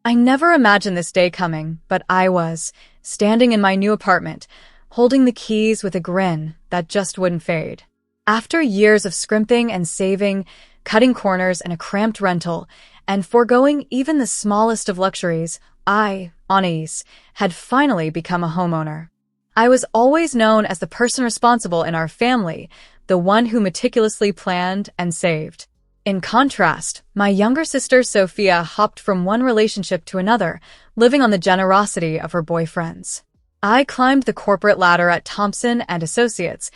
I never imagined this day coming, but I was, standing in my new apartment, holding the keys with a grin that just wouldn't fade. After years of scrimping and saving, cutting corners in a cramped rental, and foregoing even the smallest of luxuries, I, Anais, had finally become a homeowner. I was always known as the person responsible in our family, the one who meticulously planned and saved. In contrast, my younger sister Sophia hopped from one relationship to another, living on the generosity of her boyfriends. I climbed the corporate ladder at Thompson and Associates,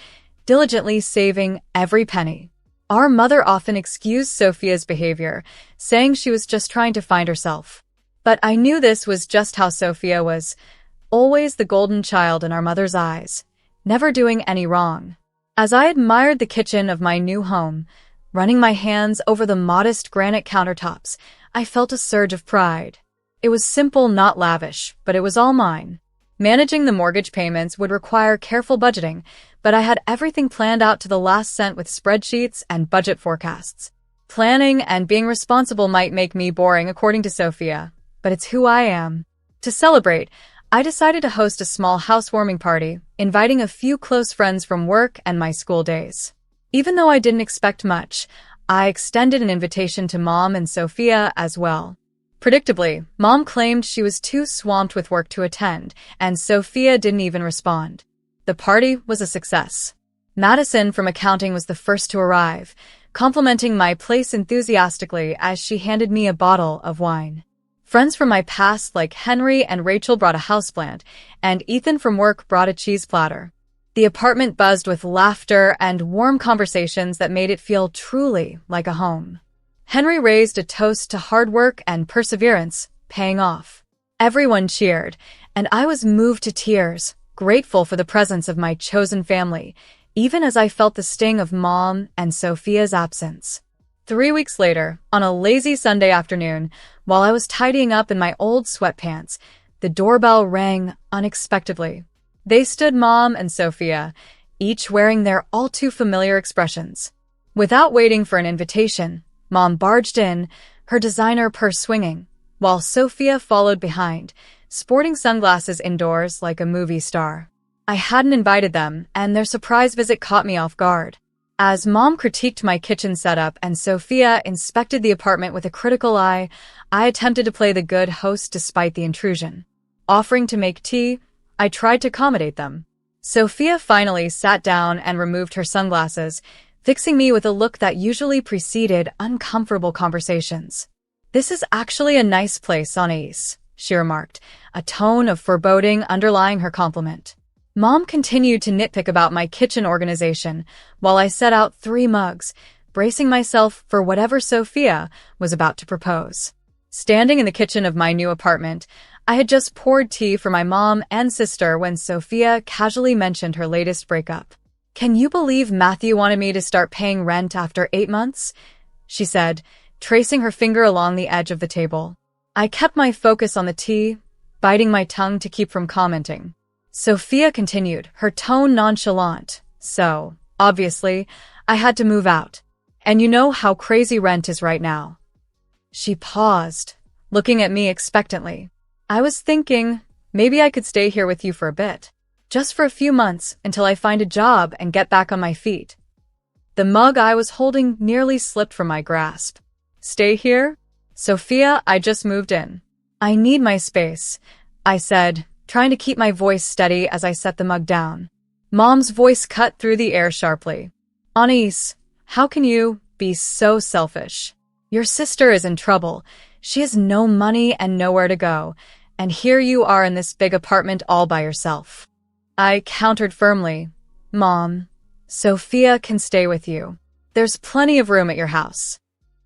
diligently saving every penny. Our mother often excused Sophia's behavior, saying she was just trying to find herself. But I knew this was just how Sophia was, always the golden child in our mother's eyes, never doing any wrong. As I admired the kitchen of my new home, running my hands over the modest granite countertops, I felt a surge of pride. It was simple, not lavish, but it was all mine. Managing the mortgage payments would require careful budgeting, but I had everything planned out to the last cent with spreadsheets and budget forecasts. Planning and being responsible might make me boring, according to Sophia, but it's who I am. To celebrate, I decided to host a small housewarming party, inviting a few close friends from work and my school days. Even though I didn't expect much, I extended an invitation to Mom and Sophia as well. Predictably, Mom claimed she was too swamped with work to attend, and Sophia didn't even respond. The party was a success. Madison from accounting was the first to arrive, complimenting my place enthusiastically as she handed me a bottle of wine. Friends from my past like Henry and Rachel brought a houseplant, and Ethan from work brought a cheese platter. The apartment buzzed with laughter and warm conversations that made it feel truly like a home. Henry raised a toast to hard work and perseverance, paying off. Everyone cheered, and I was moved to tears, grateful for the presence of my chosen family, even as I felt the sting of Mom and Sophia's absence. 3 weeks later, on a lazy Sunday afternoon, while I was tidying up in my old sweatpants, the doorbell rang unexpectedly. They stood Mom and Sophia, each wearing their all-too-familiar expressions. Without waiting for an invitation, Mom barged in, her designer purse swinging, while Sophia followed behind, sporting sunglasses indoors like a movie star. I hadn't invited them, and their surprise visit caught me off guard. As Mom critiqued my kitchen setup and Sophia inspected the apartment with a critical eye, I attempted to play the good host despite the intrusion. Offering to make tea, I tried to accommodate them. Sophia finally sat down and removed her sunglasses, fixing me with a look that usually preceded uncomfortable conversations. "This is actually a nice place, Anais," she remarked, a tone of foreboding underlying her compliment. Mom continued to nitpick about my kitchen organization while I set out 3 mugs, bracing myself for whatever Sophia was about to propose. Standing in the kitchen of my new apartment, I had just poured tea for my mom and sister when Sophia casually mentioned her latest breakup. "Can you believe Matthew wanted me to start paying rent after 8 months?" she said, tracing her finger along the edge of the table. I kept my focus on the tea, biting my tongue to keep from commenting. Sophia continued, her tone nonchalant. "So, obviously, I had to move out. And you know how crazy rent is right now." She paused, looking at me expectantly. I was thinking, maybe I could stay here with you for a bit. Just for a few months, until I find a job and get back on my feet. The mug I was holding nearly slipped from my grasp. "Stay here? Sophia, I just moved in. I need my space," I said, trying to keep my voice steady as I set the mug down. Mom's voice cut through the air sharply. "Anais, how can you be so selfish? Your sister is in trouble. She has no money and nowhere to go, and here you are in this big apartment all by yourself." I countered firmly, "Mom, Sophia can stay with you. There's plenty of room at your house."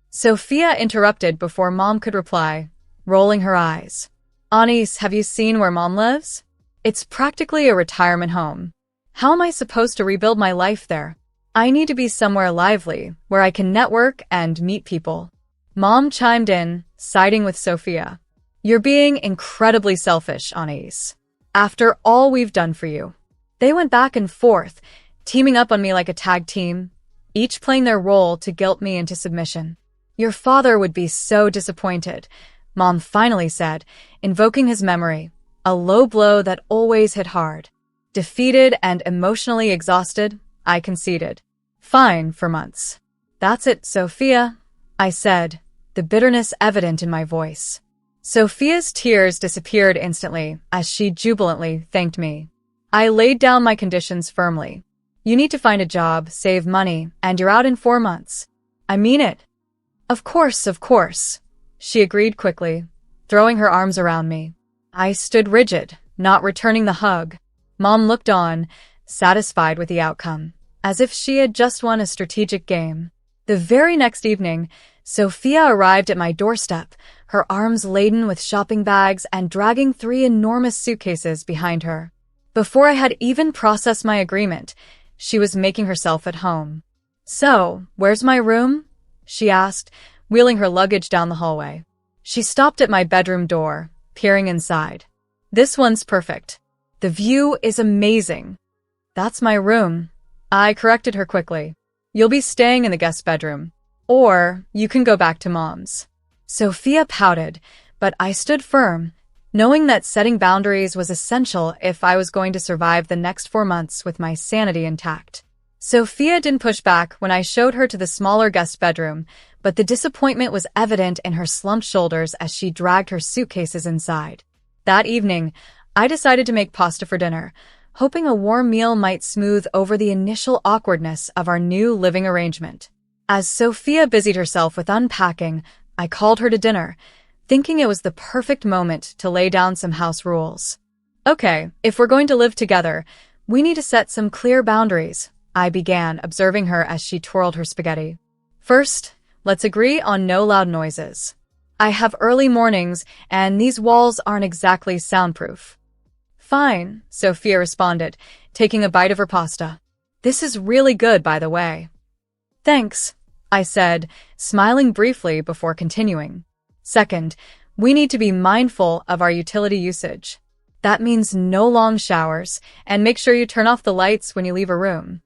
Sophia interrupted before Mom could reply, rolling her eyes. "Anais, have you seen where Mom lives? It's practically a retirement home. How am I supposed to rebuild my life there? I need to be somewhere lively, where I can network and meet people." Mom chimed in, siding with Sophia. "You're being incredibly selfish, Anais. After all we've done for you." They went back and forth, teaming up on me like a tag team, each playing their role to guilt me into submission. "Your father would be so disappointed," Mom finally said, invoking his memory, a low blow that always hit hard. Defeated and emotionally exhausted, I conceded. Fine for months. That's it, Sophia, I said, the bitterness evident in my voice. Sophia's tears disappeared instantly as she jubilantly thanked me. I laid down my conditions firmly. You need to find a job, save money, and you're out in 4 months. I mean it. Of course, she agreed quickly, throwing her arms around me. I stood rigid, not returning the hug. Mom looked on, satisfied with the outcome, as if she had just won a strategic game. The very next evening, Sophia arrived at my doorstep, her arms laden with shopping bags and dragging 3 enormous suitcases behind her. Before I had even processed my agreement, she was making herself at home. So, where's my room? She asked, wheeling her luggage down the hallway. She stopped at my bedroom door, peering inside. This one's perfect. The view is amazing. That's my room. I corrected her quickly. You'll be staying in the guest bedroom. Or you can go back to Mom's. Sophia pouted, but I stood firm, knowing that setting boundaries was essential if I was going to survive the next 4 months with my sanity intact. Sophia didn't push back when I showed her to the smaller guest bedroom, but the disappointment was evident in her slumped shoulders as she dragged her suitcases inside. That evening, I decided to make pasta for dinner, hoping a warm meal might smooth over the initial awkwardness of our new living arrangement. As Sophia busied herself with unpacking, I called her to dinner, thinking it was the perfect moment to lay down some house rules. Okay, if we're going to live together, we need to set some clear boundaries, I began, observing her as she twirled her spaghetti. First, let's agree on no loud noises. I have early mornings, and these walls aren't exactly soundproof. Fine, Sophia responded, taking a bite of her pasta. This is really good, by the way. Thanks, I said, smiling briefly before continuing. Second, we need to be mindful of our utility usage. That means no long showers, and make sure you turn off the lights when you leave a room.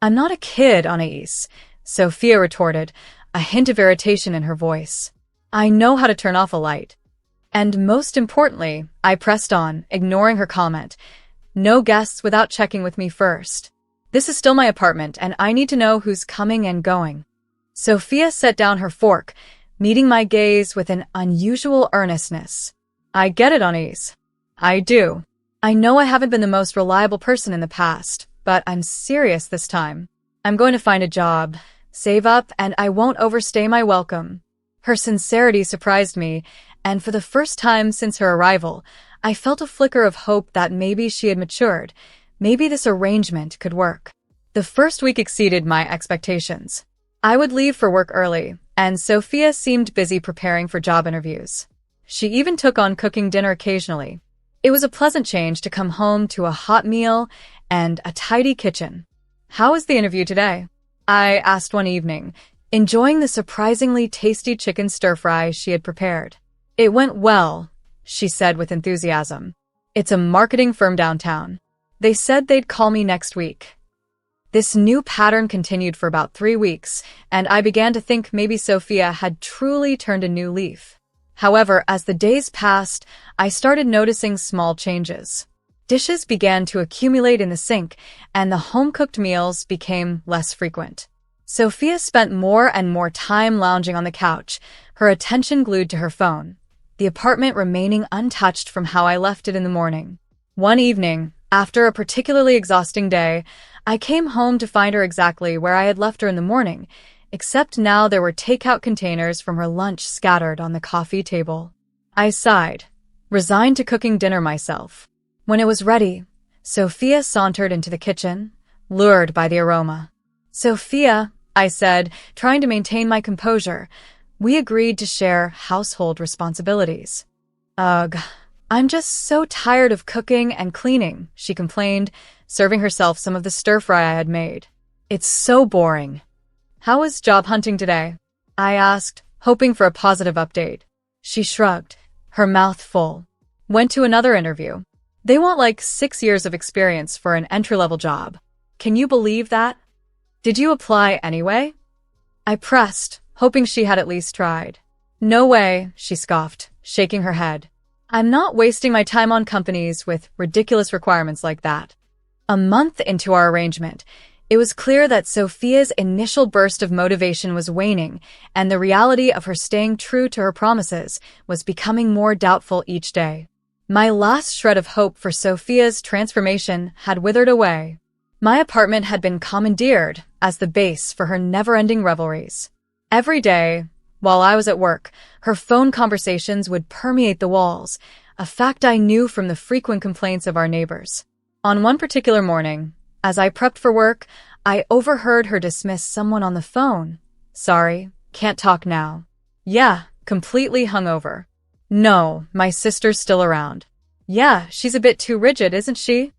I'm not a kid, Anais, Sophia retorted, a hint of irritation in her voice. I know how to turn off a light. And most importantly, I pressed on, ignoring her comment, no guests without checking with me first. This is still my apartment, and I need to know who's coming and going. Sophia set down her fork, meeting my gaze with an unusual earnestness. I get it, Anais. I do. I know I haven't been the most reliable person in the past, but I'm serious this time. I'm going to find a job, save up, and I won't overstay my welcome. Her sincerity surprised me, and for the first time since her arrival, I felt a flicker of hope that maybe she had matured. Maybe this arrangement could work. The first week exceeded my expectations. I would leave for work early, and Sophia seemed busy preparing for job interviews. She even took on cooking dinner occasionally. It was a pleasant change to come home to a hot meal and a tidy kitchen. How was the interview today? I asked one evening, enjoying the surprisingly tasty chicken stir-fry she had prepared. It went well, she said with enthusiasm. It's a marketing firm downtown. They said they'd call me next week. This new pattern continued for about 3 weeks, and I began to think maybe Sophia had truly turned a new leaf. However, as the days passed, I started noticing small changes. Dishes began to accumulate in the sink, and the home-cooked meals became less frequent. Sophia spent more and more time lounging on the couch, her attention glued to her phone, the apartment remaining untouched from how I left it in the morning. One evening, after a particularly exhausting day, I came home to find her exactly where I had left her in the morning, except now there were takeout containers from her lunch scattered on the coffee table. I sighed, resigned to cooking dinner myself. When it was ready, Sophia sauntered into the kitchen, lured by the aroma. Sophia, I said, trying to maintain my composure, we agreed to share household responsibilities. Ugh. I'm just so tired of cooking and cleaning, she complained, serving herself some of the stir-fry I had made. It's so boring. How was job hunting today? I asked, hoping for a positive update. She shrugged, her mouth full. Went to another interview. They want like 6 years of experience for an entry-level job. Can you believe that? Did you apply anyway? I pressed, hoping she had at least tried. No way, she scoffed, shaking her head. I'm not wasting my time on companies with ridiculous requirements like that. A month into our arrangement, it was clear that Sophia's initial burst of motivation was waning, and the reality of her staying true to her promises was becoming more doubtful each day. My last shred of hope for Sophia's transformation had withered away. My apartment had been commandeered as the base for her never-ending revelries. Every day, while I was at work, her phone conversations would permeate the walls, a fact I knew from the frequent complaints of our neighbors. On one particular morning, as I prepped for work, I overheard her dismiss someone on the phone. Sorry, can't talk now. Yeah, completely hungover. No, my sister's still around. Yeah, she's a bit too rigid, isn't she?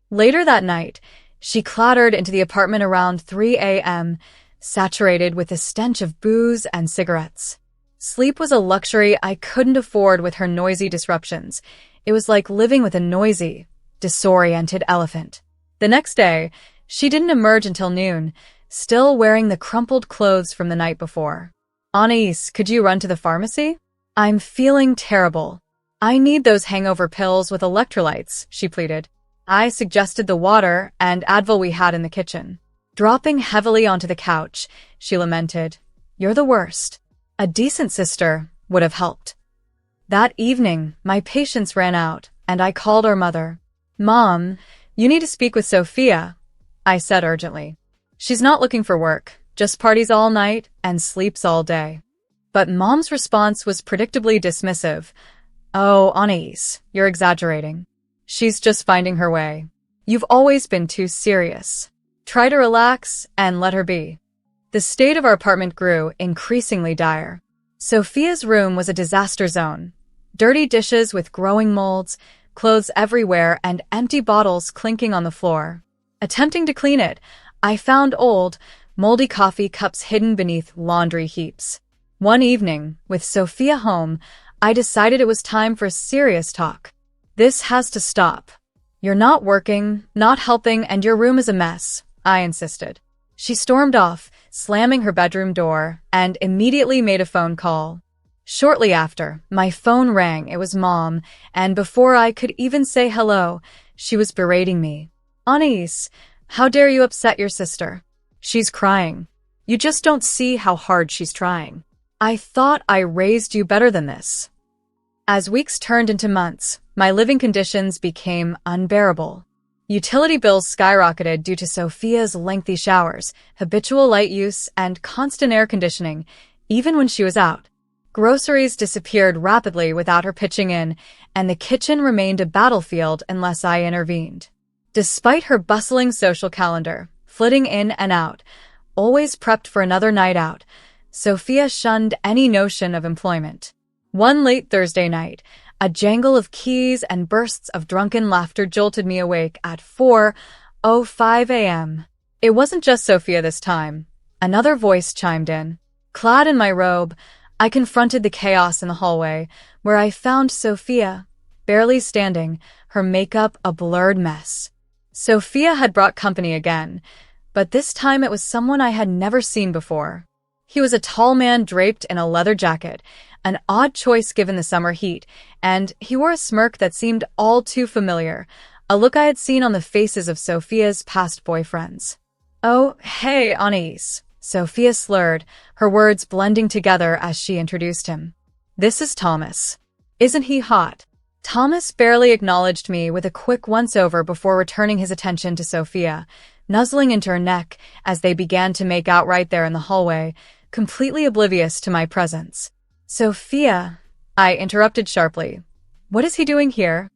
Later that night, she clattered into the apartment around 3 a.m., saturated with the stench of booze and cigarettes. Sleep was a luxury I couldn't afford with her noisy disruptions. It was like living with a noisy, disoriented elephant. The next day, she didn't emerge until noon, still wearing the crumpled clothes from the night before. Anais, could you run to the pharmacy? I'm feeling terrible. I need those hangover pills with electrolytes, she pleaded. I suggested the water and Advil we had in the kitchen. Dropping heavily onto the couch, she lamented, You're the worst. A decent sister would have helped. That evening, my patience ran out, and I called our mother. Mom, you need to speak with Sophia, I said urgently. She's not looking for work, just parties all night and sleeps all day. But Mom's response was predictably dismissive. Oh, Anais, you're exaggerating. She's just finding her way. You've always been too serious. Try to relax and let her be. The state of our apartment grew increasingly dire. Sophia's room was a disaster zone. Dirty dishes with growing molds, clothes everywhere, and empty bottles clinking on the floor. Attempting to clean it, I found old, moldy coffee cups hidden beneath laundry heaps. One evening, with Sophia home, I decided it was time for serious talk. This has to stop. You're not working, not helping, and your room is a mess, I insisted. She stormed off, slamming her bedroom door, and immediately made a phone call. Shortly after, my phone rang. It was Mom, and before I could even say hello, she was berating me. Anais, how dare you upset your sister? She's crying. You just don't see how hard she's trying. I thought I raised you better than this. As weeks turned into months, my living conditions became unbearable. Utility bills skyrocketed due to Sophia's lengthy showers, habitual light use, and constant air conditioning, even when she was out. Groceries disappeared rapidly without her pitching in, and the kitchen remained a battlefield unless I intervened. Despite her bustling social calendar, flitting in and out, always prepped for another night out, Sophia shunned any notion of employment. One late Thursday night, a jangle of keys and bursts of drunken laughter jolted me awake at 4:05 a.m. It wasn't just Sophia this time. Another voice chimed in. Clad in my robe, I confronted the chaos in the hallway, where I found Sophia, barely standing, her makeup a blurred mess. Sophia had brought company again, but this time it was someone I had never seen before. He was a tall man draped in a leather jacket, an odd choice given the summer heat, and he wore a smirk that seemed all too familiar, a look I had seen on the faces of Sophia's past boyfriends. Oh, hey, Anais, Sophia slurred, her words blending together as she introduced him. This is Thomas. Isn't he hot? Thomas barely acknowledged me with a quick once-over before returning his attention to Sophia, nuzzling into her neck as they began to make out right there in the hallway, completely oblivious to my presence. Sophia, I interrupted sharply. What is he doing here?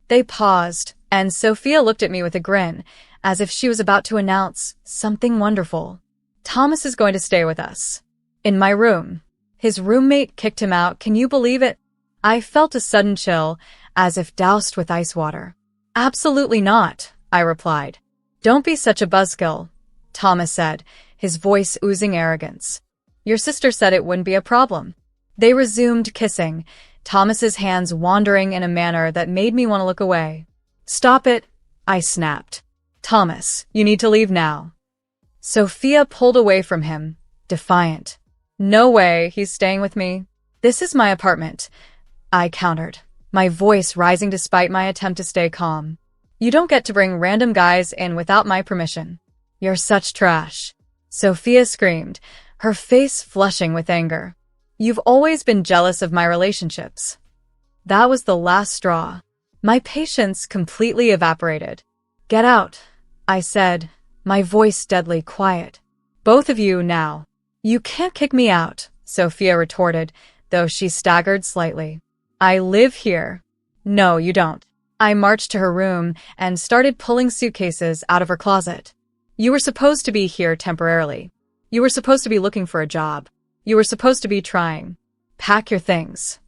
They paused, and Sophia looked at me with a grin, as if she was about to announce something wonderful. Thomas is going to stay with us. In my room. His roommate kicked him out. Can you believe it? I felt a sudden chill, as if doused with ice water. Absolutely not, I replied. Don't be such a buzzkill, Thomas said, his voice oozing arrogance. Your sister said it wouldn't be a problem. They resumed kissing, Thomas's hands wandering in a manner that made me want to look away. Stop it, I snapped. Thomas, you need to leave now. Sophia pulled away from him, defiant. No way, he's staying with me. This is my apartment. I countered, my voice rising despite my attempt to stay calm. You don't get to bring random guys in without my permission. You're such trash. Sophia screamed, her face flushing with anger. You've always been jealous of my relationships. That was the last straw. My patience completely evaporated. Get out, I said, my voice deadly quiet. Both of you now. You can't kick me out, Sophia retorted, though she staggered slightly. I live here. No, you don't. I marched to her room and started pulling suitcases out of her closet. You were supposed to be here temporarily. You were supposed to be looking for a job. You were supposed to be trying. Pack your things.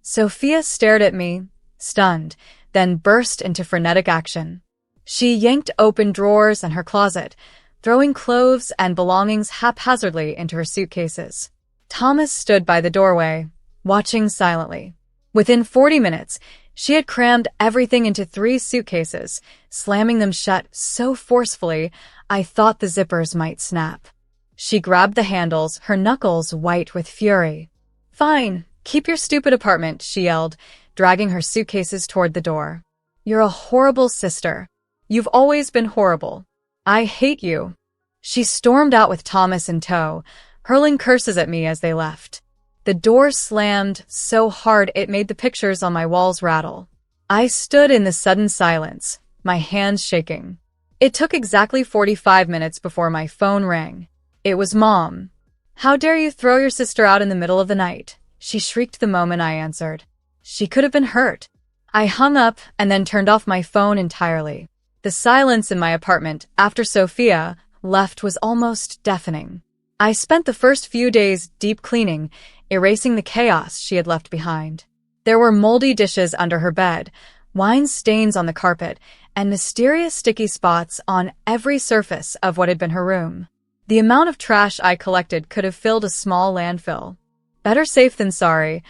Sophia stared at me, stunned, then burst into frenetic action. She yanked open drawers in her closet, throwing clothes and belongings haphazardly into her suitcases. Thomas stood by the doorway, watching silently. Within 40 minutes, she had crammed everything into 3 suitcases, slamming them shut so forcefully I thought the zippers might snap. She grabbed the handles, her knuckles white with fury. Fine, keep your stupid apartment, she yelled, dragging her suitcases toward the door. You're a horrible sister. You've always been horrible. I hate you. She stormed out with Thomas in tow, hurling curses at me as they left. The door slammed so hard it made the pictures on my walls rattle. I stood in the sudden silence, my hands shaking. It took exactly 45 minutes before my phone rang. It was Mom. How dare you throw your sister out in the middle of the night? She shrieked the moment I answered. She could have been hurt. I hung up and then turned off my phone entirely. The silence in my apartment after Sophia left was almost deafening. I spent the first few days deep cleaning, erasing the chaos she had left behind. There were moldy dishes under her bed, wine stains on the carpet, and mysterious sticky spots on every surface of what had been her room. The amount of trash I collected could have filled a small landfill. Better safe than sorry,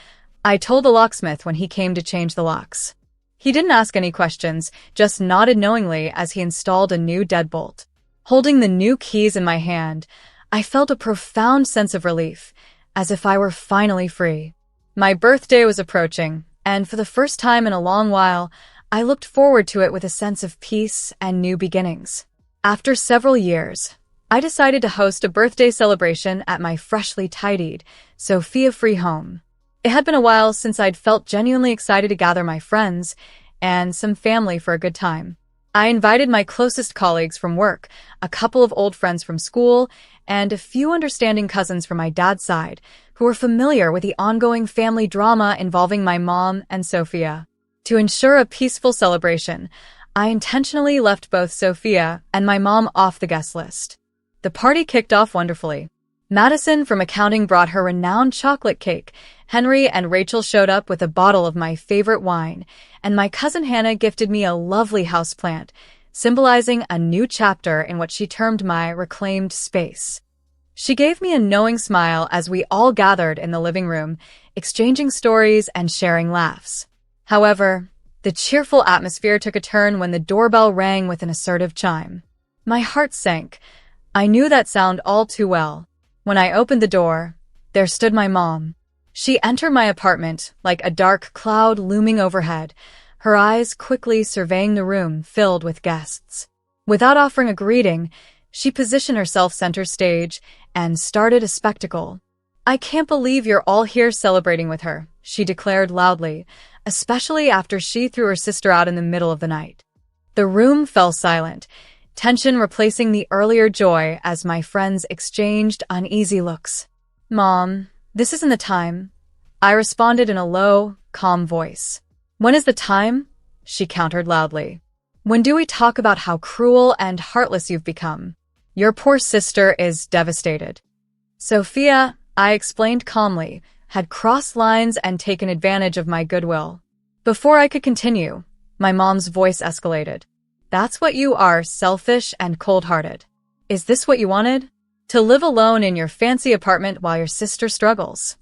I told the locksmith when he came to change the locks. He didn't ask any questions, just nodded knowingly as he installed a new deadbolt. Holding the new keys in my hand, I felt a profound sense of relief, as if I were finally free. My birthday was approaching, and for the first time in a long while, I looked forward to it with a sense of peace and new beginnings. After several years, I decided to host a birthday celebration at my freshly tidied, Sophia-free home. It had been a while since I'd felt genuinely excited to gather my friends and some family for a good time. I invited my closest colleagues from work, a couple of old friends from school, and a few understanding cousins from my dad's side who were familiar with the ongoing family drama involving my mom and Sophia. To ensure a peaceful celebration, I intentionally left both Sophia and my mom off the guest list. The party kicked off wonderfully. Madison from accounting brought her renowned chocolate cake, Henry and Rachel showed up with a bottle of my favorite wine, and my cousin Hannah gifted me a lovely houseplant, symbolizing a new chapter in what she termed my reclaimed space. She gave me a knowing smile as we all gathered in the living room, exchanging stories and sharing laughs. However, the cheerful atmosphere took a turn when the doorbell rang with an assertive chime. My heart sank. I knew that sound all too well. When I opened the door, there stood my mom. She entered my apartment like a dark cloud looming overhead, her eyes quickly surveying the room filled with guests. Without offering a greeting, she positioned herself center stage and started a spectacle. I can't believe you're all here celebrating with her, she declared loudly, especially after she threw her sister out in the middle of the night. The room fell silent, tension replacing the earlier joy as my friends exchanged uneasy looks. Mom, this isn't the time, I responded in a low, calm voice. When is the time? She countered loudly. When do we talk about how cruel and heartless you've become? Your poor sister is devastated. Sophia, I explained calmly, had crossed lines and taken advantage of my goodwill. Before I could continue, my mom's voice escalated. That's what you are, selfish and cold-hearted. Is this what you wanted? To live alone in your fancy apartment while your sister struggles?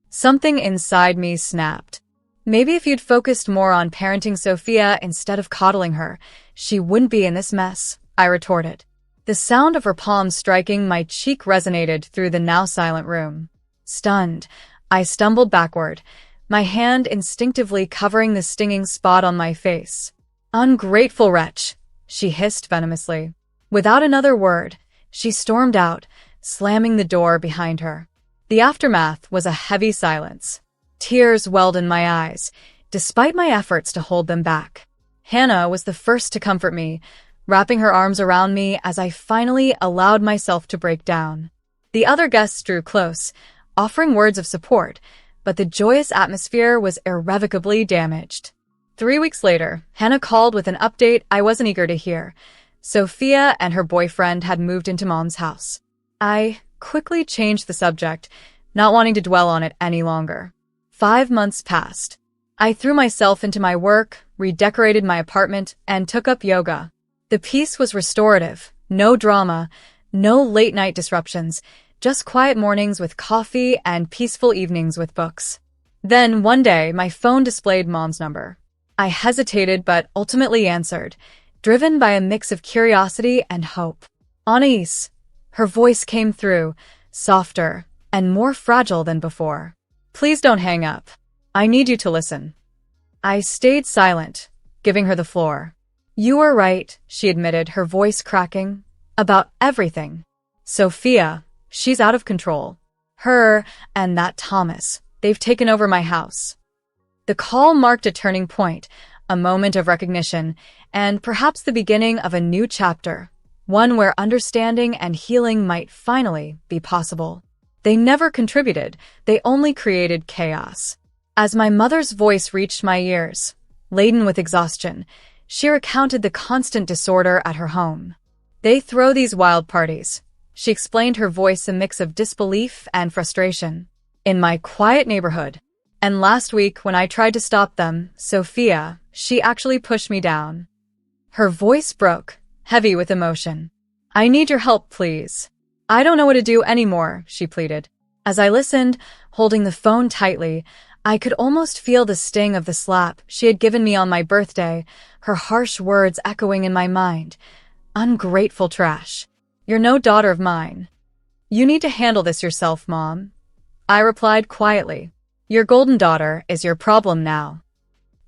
Something inside me snapped. Maybe if you'd focused more on parenting Sophia instead of coddling her, she wouldn't be in this mess, I retorted. The sound of her palm striking my cheek resonated through the now silent room. Stunned, I stumbled backward, my hand instinctively covering the stinging spot on my face. "Ungrateful wretch," she hissed venomously. Without another word, she stormed out, slamming the door behind her. The aftermath was a heavy silence. Tears welled in my eyes, despite my efforts to hold them back. Hannah was the first to comfort me, wrapping her arms around me as I finally allowed myself to break down. The other guests drew close, offering words of support, but the joyous atmosphere was irrevocably damaged. 3 weeks later, Hannah called with an update I wasn't eager to hear. Sophia and her boyfriend had moved into Mom's house. I quickly changed the subject, not wanting to dwell on it any longer. 5 months passed. I threw myself into my work, redecorated my apartment, and took up yoga. The peace was restorative, no drama, no late-night disruptions, just quiet mornings with coffee and peaceful evenings with books. Then, one day, my phone displayed Mom's number. I hesitated but ultimately answered, driven by a mix of curiosity and hope. "Anais." Her voice came through, softer and more fragile than before. "Please don't hang up. I need you to listen." I stayed silent, giving her the floor. "You were right," she admitted, her voice cracking. "About everything. Sophia, she's out of control. Her and that Thomas, they've taken over my house." The call marked a turning point, a moment of recognition, and perhaps the beginning of a new chapter, one where understanding and healing might finally be possible. They never contributed, they only created chaos. As my mother's voice reached my ears, laden with exhaustion, she recounted the constant disorder at her home. "They throw these wild parties," she explained, her voice a mix of disbelief and frustration, "in my quiet neighborhood. And last week, when I tried to stop them, Sophia, she actually pushed me down." Her voice broke, heavy with emotion. "I need your help, please. I don't know what to do anymore," she pleaded. As I listened, holding the phone tightly, I could almost feel the sting of the slap she had given me on my birthday, her harsh words echoing in my mind. "Ungrateful trash. You're no daughter of mine. You need to handle this yourself, Mom." I replied quietly, "Your golden daughter is your problem now."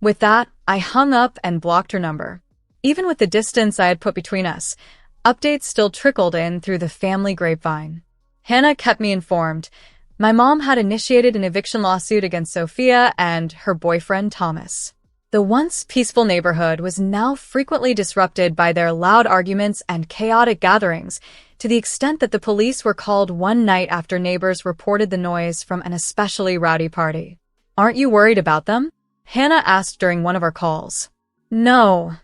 With that, I hung up and blocked her number. Even with the distance I had put between us, updates still trickled in through the family grapevine. Hannah kept me informed. My mom had initiated an eviction lawsuit against Sophia and her boyfriend Thomas. The once peaceful neighborhood was now frequently disrupted by their loud arguments and chaotic gatherings, to the extent that the police were called one night after neighbors reported the noise from an especially rowdy party. "Aren't you worried about them?" Hannah asked during one of our calls. "No,"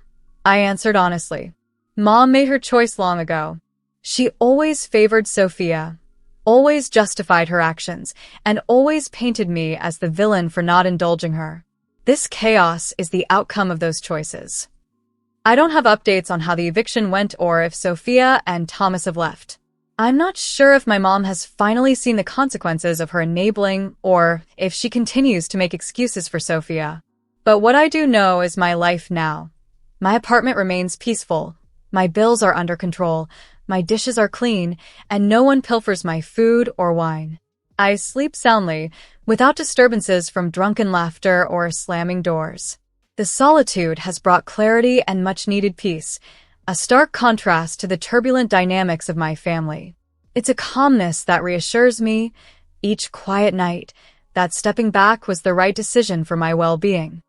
I answered honestly. "Mom made her choice long ago. She always favored Sophia, always justified her actions, and always painted me as the villain for not indulging her. This chaos is the outcome of those choices." I don't have updates on how the eviction went or if Sophia and Thomas have left. I'm not sure if my mom has finally seen the consequences of her enabling or if she continues to make excuses for Sophia. But what I do know is my life now. My apartment remains peaceful, my bills are under control, my dishes are clean, and no one pilfers my food or wine. I sleep soundly, without disturbances from drunken laughter or slamming doors. The solitude has brought clarity and much-needed peace, a stark contrast to the turbulent dynamics of my family. It's a calmness that reassures me, each quiet night, that stepping back was the right decision for my well-being.